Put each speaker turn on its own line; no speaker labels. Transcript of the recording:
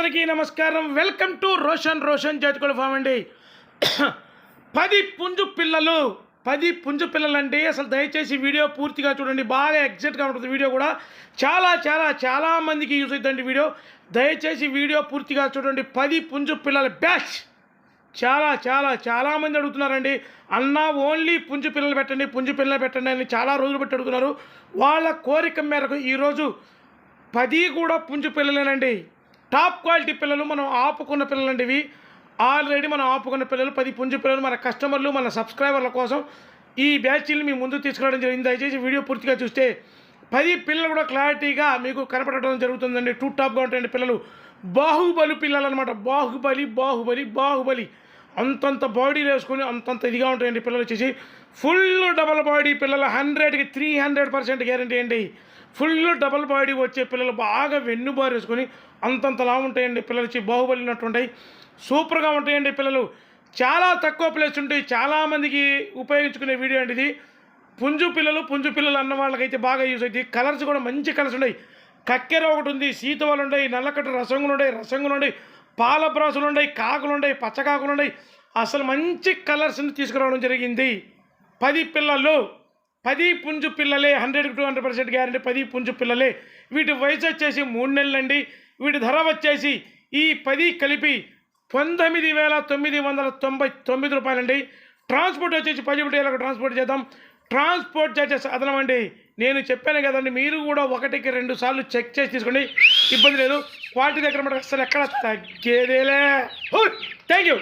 అందరికీ నమస్కారం. Welcome to Roshan జాతికోళ్ళ form అండి. 10 పుంజు పిల్లలు అండి. అసలు దయచేసి వీడియో పూర్తిగా చూడండి, బాగా ఎగ్జైట్గా ఉంటుంది. వీడియో కూడా చాలా మందికి యూజ్ అవుతుందండి వీడియో. దయచేసి వీడియో పూర్తిగా చూడండి. 10 పుంజు పిల్లల బ్యాచ్. చాలా మంది అడుగుతున్నారండి, అన్న ఓన్లీ పుంజు పిల్లలు పెట్టండి అని చాలా రోజులు పెట్టి అడుగుతున్నారు. వాళ్ళ కోరిక మేరకు ఈరోజు 10 కూడా పుంజు పిల్లలేనండి. టాప్ క్వాలిటీ పిల్లలు, మనం ఆపుకున్న పిల్లలండి ఇవి. ఆల్రెడీ మనం ఆపుకున్న పిల్లలు 10 పుంజు పిల్లలు మన కస్టమర్లు, మన సబ్స్క్రైబర్ల కోసం ఈ బ్యాచ్ని మీ ముందు తీసుకురావడం జరిగింది. దయచేసి వీడియో పూర్తిగా చూస్తే 10 పిల్లలు కూడా క్లారిటీగా మీకు కనపడటం జరుగుతుందండి. టూ టాప్గా ఉంటాయండి పిల్లలు. బాహుబలి పిల్లలు అనమాట. బాహుబలి అంతంత బాడీలు వేసుకొని అంతంత ఇదిగా ఉంటాయండి పిల్లలు. వచ్చేసి ఫుల్ డబల్ బాడీ పిల్లలు, 100కి 300% గ్యారంటీ అండి. ఫుల్ డబల్ బాడీ వచ్చే పిల్లలు, బాగా వెన్నుబారు వేసుకొని అంతంతలా ఉంటాయండి పిల్లలు. వచ్చి బాహుబలి ఉన్నట్టు ఉంటాయి, సూపర్గా ఉంటాయండి పిల్లలు. చాలా తక్కువ ప్లేస్ ఉంటాయి, చాలామందికి ఉపయోగించుకునే వీడియో అండి ఇది. పుంజు పిల్లలు అన్న వాళ్ళకైతే బాగా యూజ్ అవుతాయి. కలర్స్ కూడా మంచి కలర్స్ ఉన్నాయి. కక్కెర ఒకటి ఉంది, సీతవాళ్ళు ఉన్నాయి, నల్లకట్ట రసంగులు ఉన్నాయి, పాల బ్రాసులు ఉన్నాయి, కాకులు ఉన్నాయి, పచ్చకాకులు ఉన్నాయి. అసలు మంచి కలర్స్ని తీసుకురావడం జరిగింది. 10 పిల్లలు, 10 పుంజు పిల్లలే, 100కి 200% గ్యారంటీ. 10 పుంజు పిల్లలే. వీటి వయసు వచ్చేసి 3 నెలలండి. వీటి ధర వచ్చేసి ఈ 10 కలిపి 19,999 రూపాయలండి. ట్రాన్స్పోర్ట్ వచ్చేసి 10 ఏళ్ళకు ట్రాన్స్పోర్ట్ చేద్దాం. ట్రాన్స్పోర్ట్ చార్జెస్ అదనమండి. నేను చెప్పాను కదండి, మీరు కూడా 1కి 2 సార్లు చెక్ చేసి తీసుకోండి, ఇబ్బంది లేదు. క్వాలిటీ దగ్గర మనకు అసలు ఎక్కడ తగ్గేదేలే. Thank you.